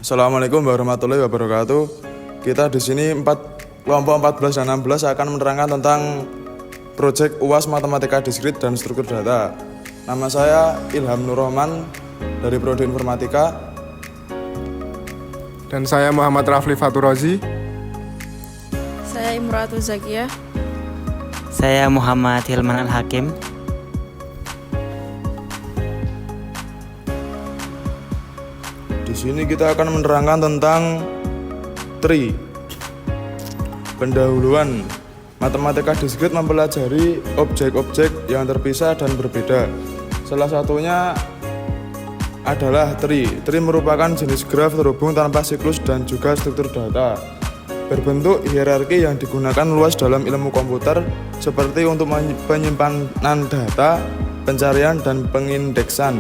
Assalamualaikum warahmatullahi wabarakatuh. Kita di sini kelompok 14 dan 16 akan menerangkan tentang proyek UAS Matematika Diskrit dan Struktur Data. Nama saya Ilham Nurrohman dari Prodi Informatika. Dan saya Muhammad Rafli Faturazi. Saya Imratul Zakiyah. Saya Muhammad Hilman Al-Hakim. Di sini kita akan menerangkan tentang tree. Pendahuluan. Matematika diskrit mempelajari objek-objek yang terpisah dan berbeda. Salah satunya adalah tree. Tree merupakan jenis graf terhubung tanpa siklus dan juga struktur data. Berbentuk hierarki yang digunakan luas dalam ilmu komputer seperti untuk penyimpanan data, pencarian, dan pengindeksan.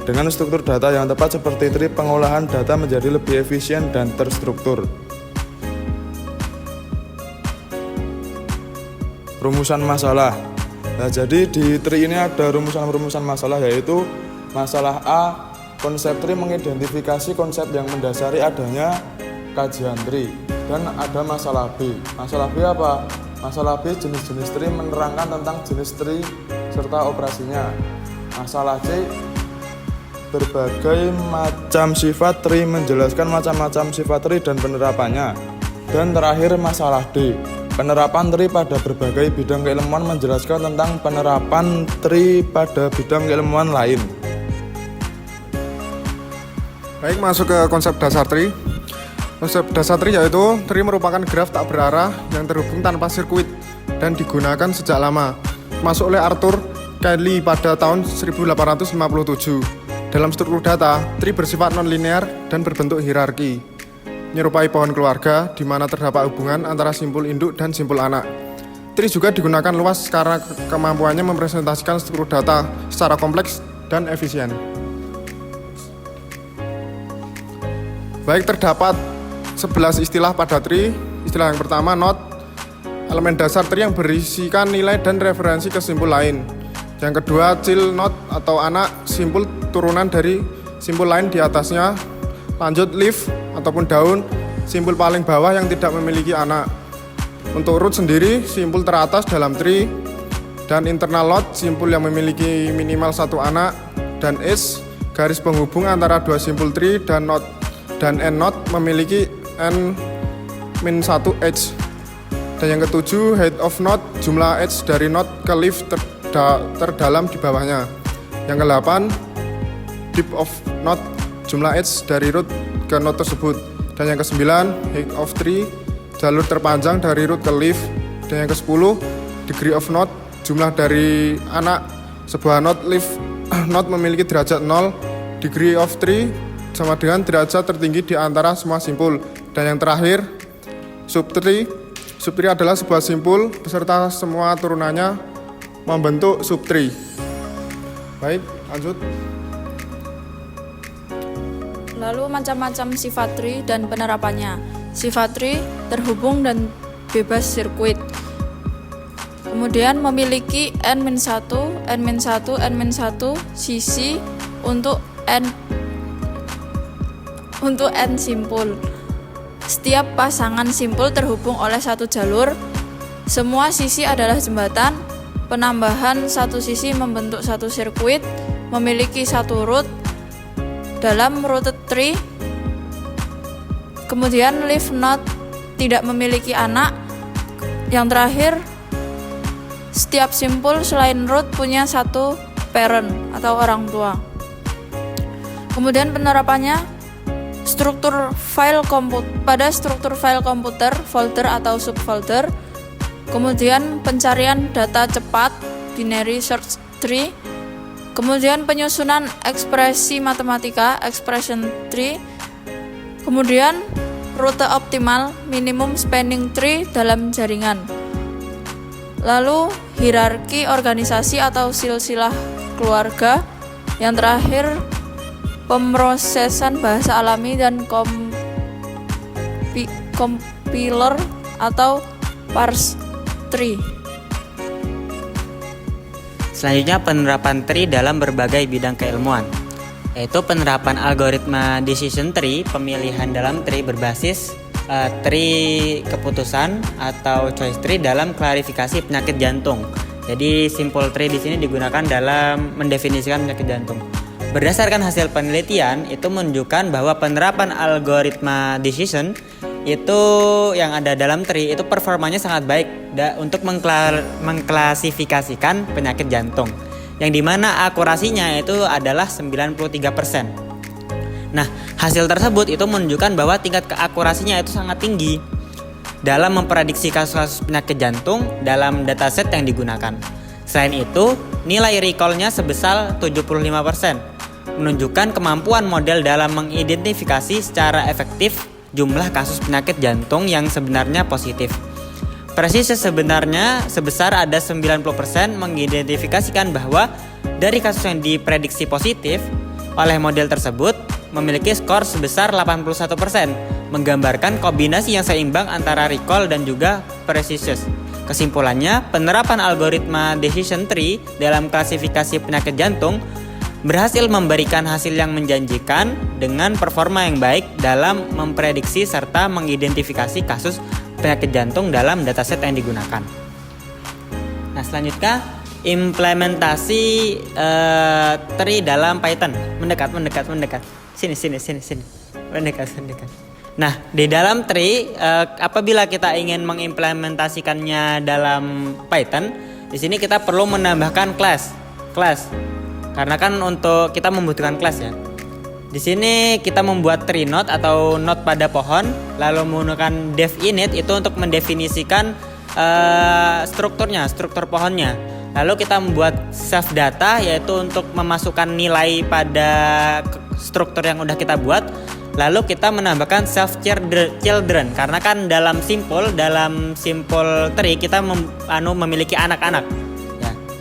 Dengan struktur data yang tepat seperti tree, pengolahan data menjadi lebih efisien dan terstruktur. Rumusan masalah. Nah, jadi di tree ini ada rumusan-rumusan masalah, yaitu masalah A, konsep tree mengidentifikasi konsep yang mendasari adanya kajian tree. Dan ada masalah B. Masalah B apa? Masalah B jenis-jenis tree menerangkan tentang jenis tree serta operasinya. Masalah C, berbagai macam sifat tree, menjelaskan macam-macam sifat tree dan penerapannya. Dan terakhir masalah D, penerapan tree pada berbagai bidang keilmuan, menjelaskan tentang penerapan tree pada bidang keilmuan lain. Baik, masuk ke konsep dasar tree. Konsep dasar tree yaitu tree merupakan graf tak berarah yang terhubung tanpa sirkuit dan digunakan sejak lama, masuk oleh Arthur Cayley pada tahun 1857. Dalam struktur data, tree bersifat non-linear dan berbentuk hierarki, menyerupai pohon keluarga di mana terdapat hubungan antara simpul induk dan simpul anak. Tree juga digunakan luas karena kemampuannya merepresentasikan struktur data secara kompleks dan efisien. Baik, terdapat 11 istilah pada tree. Istilah yang pertama, node, elemen dasar tree yang berisikan nilai dan referensi ke simpul lain. Yang kedua, child node atau anak, simpul turunan dari simpul lain di atasnya. Lanjut, leaf ataupun daun, simpul paling bawah yang tidak memiliki anak. Untuk root sendiri, simpul teratas dalam tree. Dan internal node, simpul yang memiliki minimal satu anak. Dan edge, garis penghubung antara dua simpul tree. Dan node dan end node memiliki n-1 edge. Dan yang ketujuh, head of node, jumlah edge dari node ke leaf terdalam di bawahnya. Yang ke-8, deep of node, jumlah edge dari root ke node tersebut. Dan yang ke-9, height of tree, jalur terpanjang dari root ke leaf. Dan yang ke-10, degree of node, jumlah dari anak sebuah node. Leaf node memiliki derajat 0, degree of tree sama dengan derajat tertinggi di antara semua simpul. Dan yang terakhir, subtree. Subtree adalah sebuah simpul beserta semua turunannya membentuk subtree. Baik, lanjut. Lalu macam-macam sifat tree dan penerapannya. Sifat tree terhubung dan bebas sirkuit. Kemudian memiliki n-1, n-1, n-1 sisi untuk n simpul. Setiap pasangan simpul terhubung oleh satu jalur. Semua sisi adalah jembatan. Penambahan satu sisi membentuk satu sirkuit. Memiliki satu root dalam rooted tree. Kemudian leaf node tidak memiliki anak. Yang terakhir, setiap simpul selain root punya satu parent atau orang tua. Kemudian penerapannya, pada struktur file komputer, folder atau subfolder. Kemudian pencarian data cepat, binary search tree. Kemudian penyusunan ekspresi matematika, expression tree. Kemudian rute optimal, minimum spanning tree dalam jaringan. Lalu hierarki organisasi atau silsilah keluarga. Yang terakhir, pemrosesan bahasa alami dan compiler atau parse tree. Selanjutnya, penerapan tree dalam berbagai bidang keilmuan. yaitu penerapan algoritma decision tree, pemilihan dalam tree berbasis tree keputusan atau choice tree dalam klarifikasi penyakit jantung. Jadi simple tree di sini digunakan dalam mendefinisikan penyakit jantung. Berdasarkan hasil penelitian itu menunjukkan bahwa penerapan algoritma decision itu yang ada dalam tree itu performanya sangat baik untuk mengklasifikasikan penyakit jantung, yang dimana akurasinya itu adalah 93%. Nah, hasil tersebut itu menunjukkan bahwa tingkat keakurasinya itu sangat tinggi dalam memprediksi kasus-kasus penyakit jantung dalam dataset yang digunakan. Selain itu, nilai recall-nya sebesar 75%. Menunjukkan kemampuan model dalam mengidentifikasi secara efektif jumlah kasus penyakit jantung yang sebenarnya positif. Presisi sebenarnya sebesar ada 90% mengidentifikasikan bahwa dari kasus yang diprediksi positif oleh model tersebut memiliki skor sebesar 81%, menggambarkan kombinasi yang seimbang antara recall dan juga precision. Kesimpulannya, penerapan algoritma decision tree dalam klasifikasi penyakit jantung berhasil memberikan hasil yang menjanjikan dengan performa yang baik dalam memprediksi serta mengidentifikasi kasus penyakit jantung dalam dataset yang digunakan. Nah, selanjutnya implementasi tree dalam Python. Mendekat. Sini. Mendekat. Nah, di dalam tree apabila kita ingin mengimplementasikannya dalam Python, di sini kita perlu menambahkan class. Karena kan untuk kita membutuhkan kelas ya. Di sini kita membuat tree node atau node pada pohon, lalu menggunakan dev init itu untuk mendefinisikan struktur pohonnya. Lalu kita membuat self data yaitu untuk memasukkan nilai pada struktur yang udah kita buat. Lalu kita menambahkan self children karena kan dalam simple tree kita memiliki anak-anak.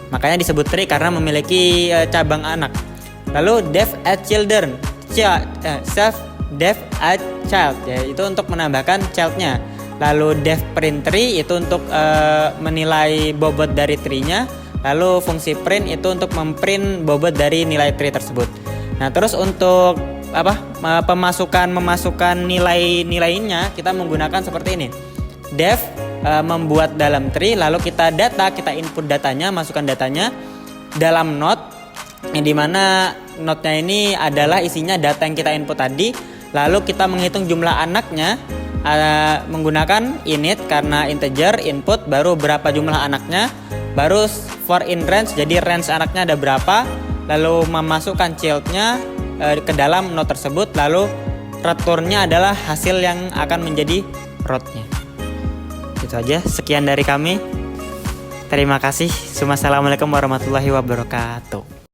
Makanya disebut tree karena memiliki cabang anak. Lalu def add children, self def add child ya, itu untuk menambahkan childnya. Lalu def print tree itu untuk menilai bobot dari tree-nya. Lalu fungsi print itu untuk memprint bobot dari nilai tree tersebut. Nah, terus untuk memasukkan nilainya kita menggunakan seperti ini. Def membuat dalam tree, lalu kita input datanya, masukkan datanya dalam node, yang dimana node-nya ini adalah isinya data yang kita input tadi. Lalu kita menghitung jumlah anaknya menggunakan init karena integer input, baru berapa jumlah anaknya, baru for in range, jadi range anaknya ada berapa, lalu memasukkan child-nya ke dalam node tersebut, lalu return-nya adalah hasil yang akan menjadi root-nya. Itu aja, sekian dari kami. Terima kasih. Wassalamualaikum warahmatullahi wabarakatuh.